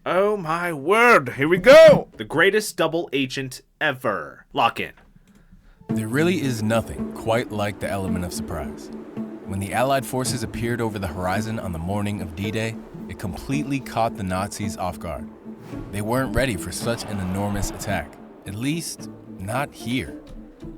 Oh my word, here we go! The greatest double agent ever. Lock in. There really is nothing quite like the element of surprise. When the Allied forces appeared over the horizon on the morning of D-Day, it completely caught the Nazis off guard. They weren't ready for such an enormous attack, at least not here.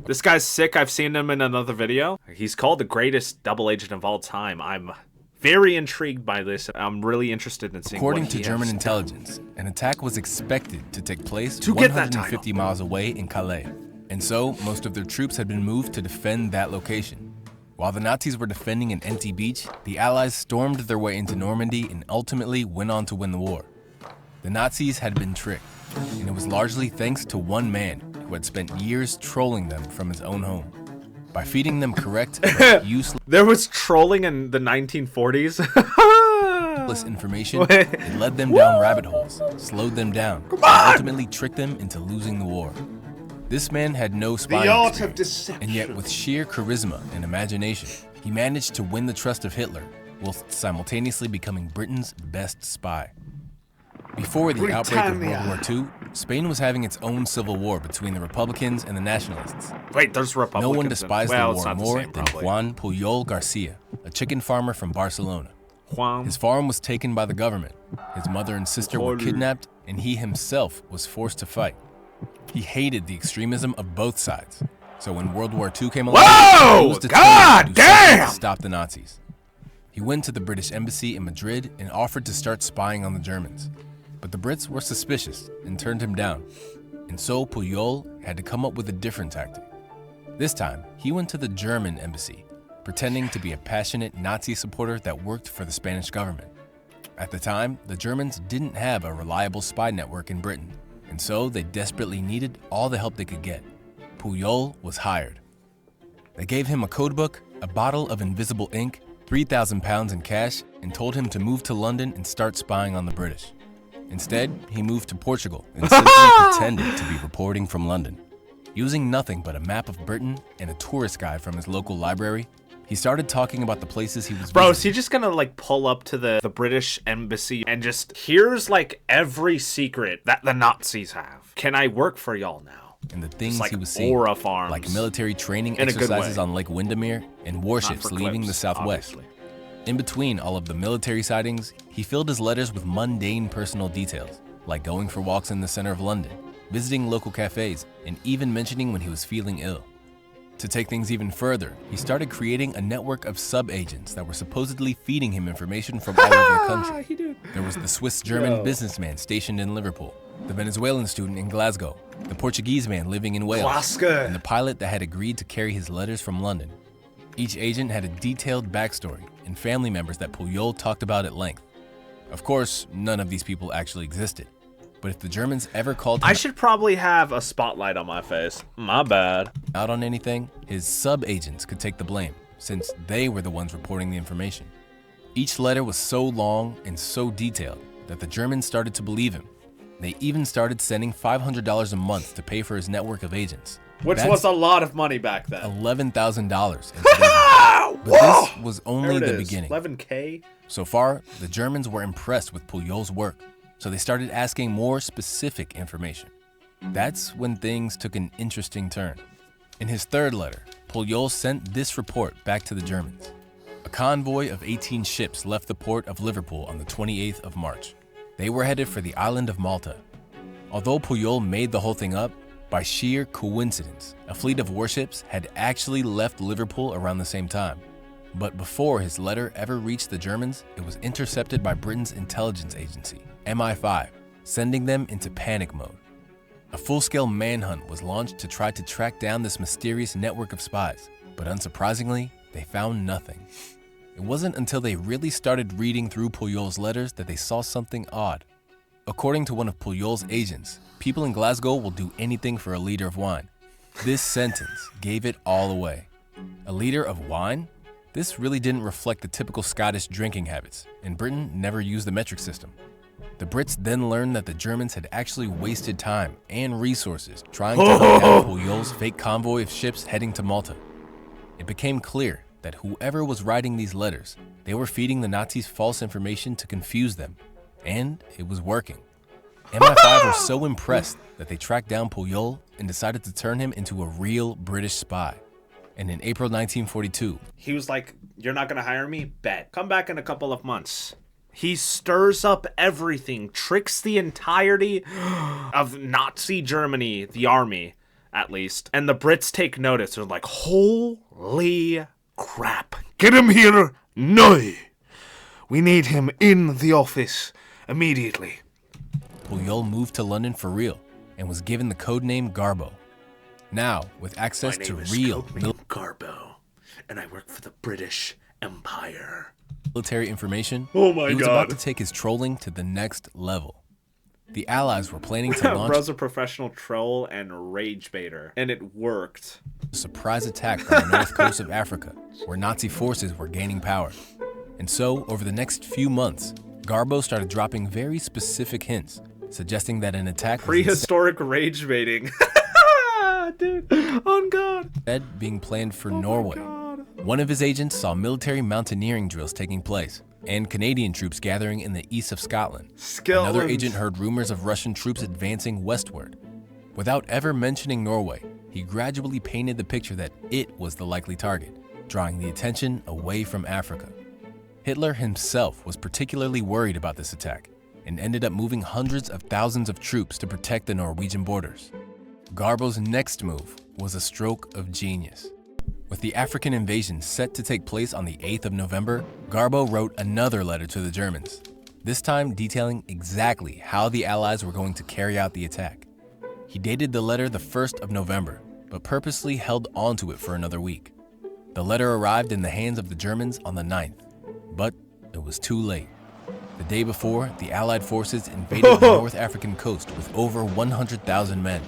This guy's sick. I've seen him in another video. He's called the greatest double agent of all time. I'm very intrigued by this. I'm really interested in seeing According what to he German has intelligence, an attack was expected to take place To get that 150 miles away in Calais, and so most of their troops had been moved to defend that location. While the Nazis were defending an empty beach, the Allies stormed their way into Normandy and ultimately went on to win the war. The Nazis had been tricked, and it was largely thanks to one man who had spent years trolling them from his own home. By feeding them correct but useless There was trolling in the 1940s. information, it led them down rabbit holes, slowed them down, and ultimately tricked them into losing the war. This man had no spying experience, and yet with sheer charisma and imagination, he managed to win the trust of Hitler, whilst simultaneously becoming Britain's best spy. Before the outbreak of World War II, Spain was having its own civil war between the Republicans and the Nationalists. Wait, there's Republicans. No one despised well, the war more than Juan Pujol Garcia, a chicken farmer from Barcelona. His farm was taken by the government, his mother and sister were kidnapped, and he himself was forced to fight. He hated the extremism of both sides, so when World War II came along, he was determined to do something to stop the Nazis. He went to the British embassy in Madrid and offered to start spying on the Germans. But the Brits were suspicious and turned him down, and so Pujol had to come up with a different tactic. This time, he went to the German embassy, pretending to be a passionate Nazi supporter that worked for the Spanish government. At the time, the Germans didn't have a reliable spy network in Britain, and so they desperately needed all the help they could get. Pujol was hired. They gave him a codebook, a bottle of invisible ink, £3,000 in cash, and told him to move to London and start spying on the British. Instead, he moved to Portugal and simply pretended to be reporting from London. Using nothing but a map of Britain and a tourist guide from his local library, he started talking about the places he was Bro, visiting. is he just gonna like pull up to the British embassy and just, here's like every secret that the Nazis have. Can I work for y'all now? And the things like he was seeing, aura farms. like military training In a good exercises way. on Lake Windermere and Not warships for leaving clips, the Southwest. obviously. In between all of the military sightings, he filled his letters with mundane personal details, like going for walks in the center of London, visiting local cafes, and even mentioning when he was feeling ill. To take things even further, he started creating a network of sub-agents that were supposedly feeding him information from all over the country. There was the Swiss-German businessman stationed in Liverpool, the Venezuelan student in Glasgow, the Portuguese man living in Wales, Glasgow. and the pilot that had agreed to carry his letters from London. Each agent had a detailed backstory and family members that Pujol talked about at length. Of course, none of these people actually existed. But if the Germans ever called him I should probably have a spotlight on my face. My bad. out on anything, his sub-agents could take the blame, since they were the ones reporting the information. Each letter was so long and so detailed that the Germans started to believe him. They even started sending $500 a month to pay for his network of agents. Which That's was a lot of money back then. $11,000. But this was only There it the is. beginning. 11K? So far, the Germans were impressed with Pujol's work, so they started asking more specific information. That's when things took an interesting turn. In his third letter, Pujol sent this report back to the Germans. A convoy of 18 ships left the port of Liverpool on the 28th of March. They were headed for the island of Malta. Although Pujol made the whole thing up, by sheer coincidence, a fleet of warships had actually left Liverpool around the same time. But before his letter ever reached the Germans, it was intercepted by Britain's intelligence agency, MI5, sending them into panic mode. A full-scale manhunt was launched to try to track down this mysterious network of spies, but unsurprisingly, they found nothing. It wasn't until they really started reading through Pujol's letters that they saw something odd. According to one of Pujol's agents, people in Glasgow will do anything for a liter of wine. This sentence gave it all away. A liter of wine? This really didn't reflect the typical Scottish drinking habits, and Britain never used the metric system. The Brits then learned that the Germans had actually wasted time and resources trying to hunt down Pujol's fake convoy of ships heading to Malta. It became clear that whoever was writing these letters, they were feeding the Nazis false information to confuse them, and it was working. MI5 were so impressed that they tracked down Puyol and decided to turn him into a real British spy. And in April 1942, he was like, "You're not gonna hire me? Bet. Come back in a couple of months." He stirs up everything, tricks the entirety of Nazi Germany, the army, at least. And the Brits take notice. They're like, holy crap. Get him here now. We need him in the office immediately. Puyol moved to London for real and was given the codename Garbo. Now, with access to real Garbo, and I work for the British Empire. Military information, oh my he was God. about to take his trolling to the next level. The Allies were planning to launch Bro's a professional troll and rage baiter, and it worked. a surprise attack on the north coast of Africa, where Nazi forces were gaining power. And so, over the next few months, Garbo started dropping very specific hints, suggesting that an attack was Prehistoric rage baiting. Dude, on God. instead being planned for Norway. God. One of his agents saw military mountaineering drills taking place and Canadian troops gathering in the east of Scotland. Another agent heard rumors of Russian troops advancing westward. Without ever mentioning Norway, he gradually painted the picture that it was the likely target, drawing the attention away from Africa. Hitler himself was particularly worried about this attack and ended up moving hundreds of thousands of troops to protect the Norwegian borders. Garbo's next move was a stroke of genius. With the African invasion set to take place on the 8th of November, Garbo wrote another letter to the Germans, this time detailing exactly how the Allies were going to carry out the attack. He dated the letter the 1st of November, but purposely held onto it for another week. The letter arrived in the hands of the Germans on the 9th, but it was too late. The day before, the Allied forces invaded the North African coast with over 100,000 men.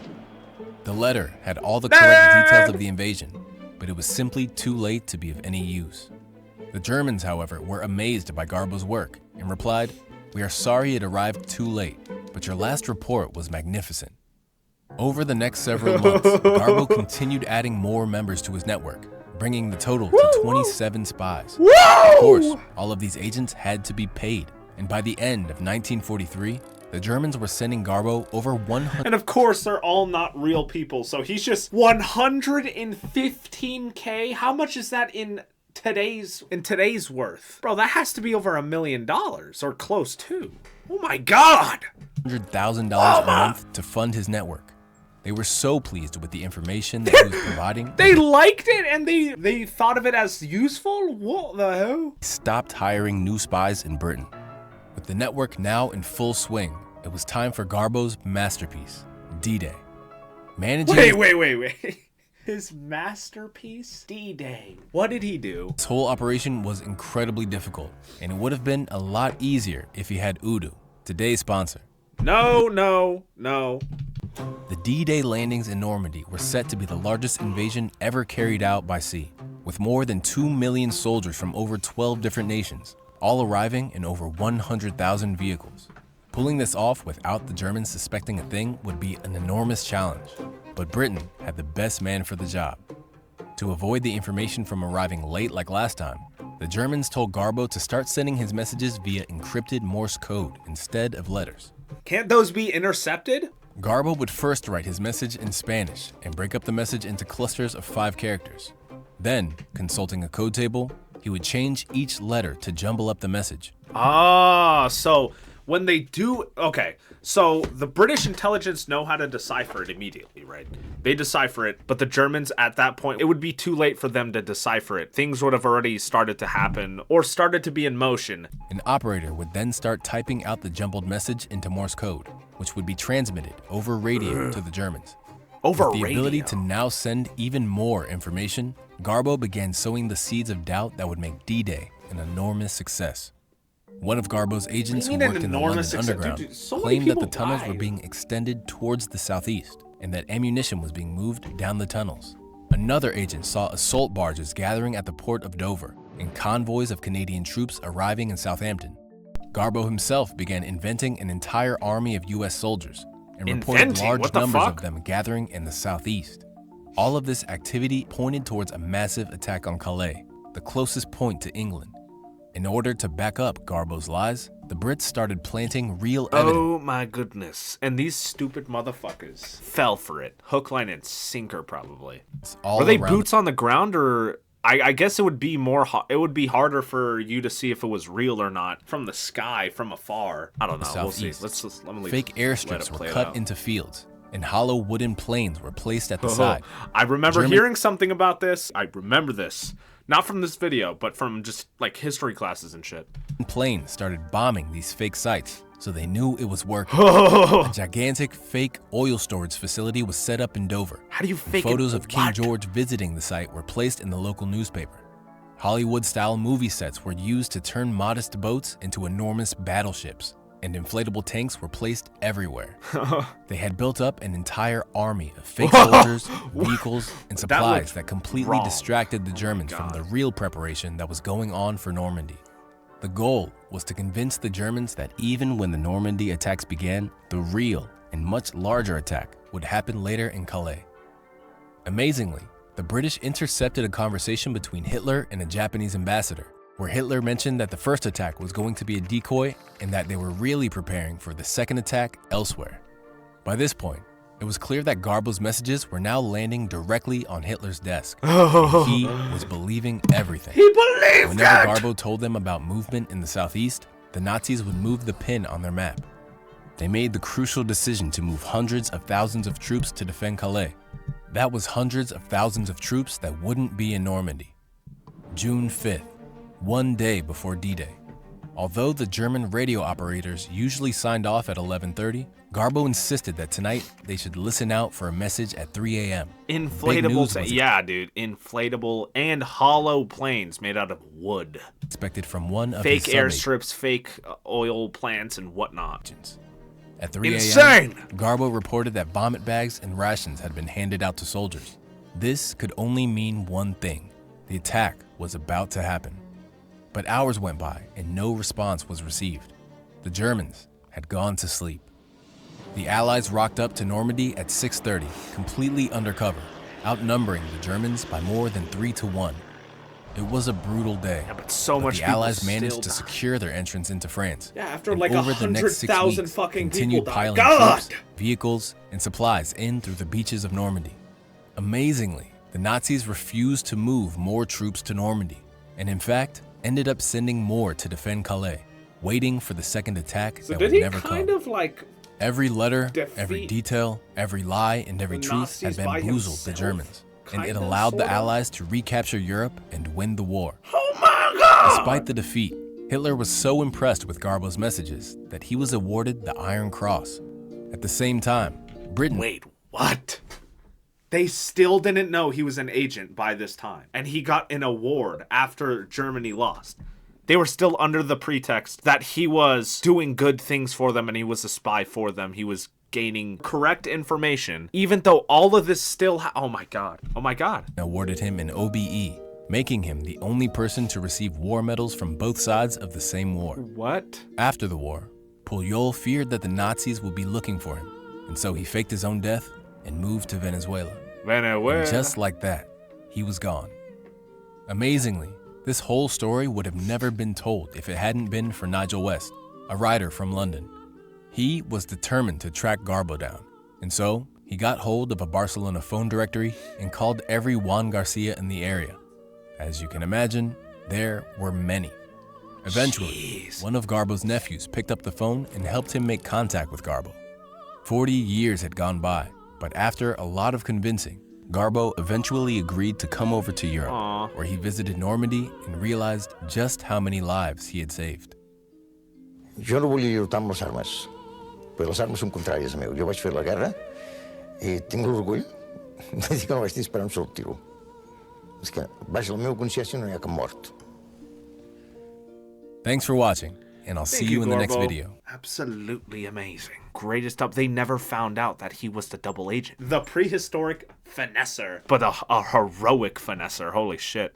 The letter had all the correct details of the invasion, but it was simply too late to be of any use. The Germans, however, were amazed by Garbo's work and replied, "We are sorry it arrived too late, but your last report was magnificent." Over the next several months, Garbo continued adding more members to his network, bringing the total to 27 spies. Of course, all of these agents had to be paid, and by the end of 1943, the Germans were sending Garbo over 100. And of course, they're all not real people, so he's just 115K. How much is that in today's worth? Bro, that has to be over $1 million or close to. Oh my God! $100,000 a month to fund his network. They were so pleased with the information that he was providing. They liked it and they thought of it as useful? What the hell? They stopped hiring new spies in Britain. With the network now in full swing, it was time for Garbo's masterpiece, D-Day. Wait. His masterpiece? D-Day. What did he do? This whole operation was incredibly difficult, and it would have been a lot easier if he had Udo, today's sponsor. No. The D-Day landings in Normandy were set to be the largest invasion ever carried out by sea, with more than 2 million soldiers from over 12 different nations, all arriving in over 100,000 vehicles. Pulling this off without the Germans suspecting a thing would be an enormous challenge, but Britain had the best man for the job. To avoid the information from arriving late like last time, the Germans told Garbo to start sending his messages via encrypted Morse code instead of letters. Can't those be intercepted? Garbo would first write his message in Spanish and break up the message into clusters of 5 characters. Then, consulting a code table, he would change each letter to jumble up the message. So when they do, okay, so the British intelligence know how to decipher it immediately, right? They decipher it, but the Germans at that point, it would be too late for them to decipher it. Things would have already started to happen or started to be in motion. An operator would then start typing out the jumbled message into Morse code, which would be transmitted over radio to the Germans. Over With the radio. ability to now send even more information, Garbo began sowing the seeds of doubt that would make D-Day an enormous success. One of Garbo's agents who What do you mean worked an in the enormous London success? Underground Dude, so many claimed that the people tunnels were died. being extended towards the southeast and that ammunition was being moved down the tunnels. Another agent saw assault barges gathering at the port of Dover and convoys of Canadian troops arriving in Southampton. Garbo himself began inventing an entire army of US soldiers and reported Inventing? large What the numbers fuck? of them gathering in the southeast. All of this activity pointed towards a massive attack on Calais, the closest point to England. In order to back up Garbo's lies, the Brits started planting real evidence. Oh my goodness. And these stupid motherfuckers fell for it. Hook, line, and sinker, probably. All Were they around boots on the ground, or I guess it would be it would be harder for you to see if it was real or not from the sky, from afar. I don't know. We'll see. southeast. Let me leave. Fake airstrips were cut into fields, and hollow wooden planes were placed at the side. I remember hearing something about this. I remember this. Not from this video, but from just like history classes and shit. Planes started bombing these fake sites, so they knew it was working. A gigantic fake oil storage facility was set up in Dover. How do you fake Photos it? of King George visiting the site were placed in the local newspaper. Hollywood-style movie sets were used to turn modest boats into enormous battleships, and inflatable tanks were placed everywhere. They had built up an entire army of fake soldiers, vehicles, and supplies that completely distracted the Germans from the real preparation that was going on for Normandy. The goal was to convince the Germans that even when the Normandy attacks began, the real and much larger attack would happen later in Calais. Amazingly, the British intercepted a conversation between Hitler and a Japanese ambassador, where Hitler mentioned that the first attack was going to be a decoy and that they were really preparing for the second attack elsewhere. By this point, it was clear that Garbo's messages were now landing directly on Hitler's desk. And he was believing everything. He believed Whenever Garbo told them about movement in the southeast, the Nazis would move the pin on their map. They made the crucial decision to move hundreds of thousands of troops to defend Calais. That was hundreds of thousands of troops that wouldn't be in Normandy. June 5th. One day before D-Day. Although the German radio operators usually signed off at 11:30, Garbo insisted that tonight they should listen out for a message at 3 a.m. Inflatable, yeah, dude. Inflatable and hollow planes made out of wood. Expected from one of fake his airstrips, fake oil plants, and whatnot. At 3 a.m., Insane! Garbo reported that vomit bags and rations had been handed out to soldiers. This could only mean one thing. The attack was about to happen. But hours went by and no response was received. The Germans had gone to sleep. The Allies rocked up to Normandy at 6:30, completely undercover, outnumbering the Germans by more than 3-1. It was a brutal day, yeah, but so much the Allies managed to secure their entrance into France. Yeah, after and like over the next 6 weeks, fucking continued people piling died. troops, vehicles, and supplies in through the beaches of Normandy. Amazingly, the Nazis refused to move more troops to Normandy, and in fact, ended up sending more to defend Calais, waiting for the second attack that would never come. Did he kind of like every letter, every detail, every lie, and every truth had bamboozled the Germans, and it allowed the Allies to recapture Europe and win the war. Oh my God! Despite the defeat, Hitler was so impressed with Garbo's messages that he was awarded the Iron Cross. At the same time, Britain... Wait, what? They still didn't know he was an agent by this time, and he got an award after Germany lost. They were still under the pretext that he was doing good things for them and he was a spy for them. He was gaining correct information, even though all of this still oh my God. Awarded him an OBE, making him the only person to receive war medals from both sides of the same war. What? After the war, Pujol feared that the Nazis would be looking for him, and so he faked his own death and moved to Venezuela. And just like that, he was gone. Amazingly, this whole story would have never been told if it hadn't been for Nigel West, a writer from London. He was determined to track Garbo down, and so he got hold of a Barcelona phone directory and called every Juan Garcia in the area. As you can imagine, there were many. Eventually, one of Garbo's nephews picked up the phone and helped him make contact with Garbo. 40 years had gone by, but after a lot of convincing, Garbo eventually agreed to come over to Europe, where he visited Normandy and realized just how many lives he had saved. Jo no volia lluitar amb les armes, perquè les armes són contràries a meu. Jo vaig fer la guerra i tinc l'orgull de dir que no vaig disparar un sol tiro. És que, baix la meva consciència, no hi ha cap mort. Thanks for watching, and I'll see you in the next video. Absolutely amazing. Greatest up. They never found out that he was the double agent. The prehistoric finesser, but a heroic finesser. Holy shit.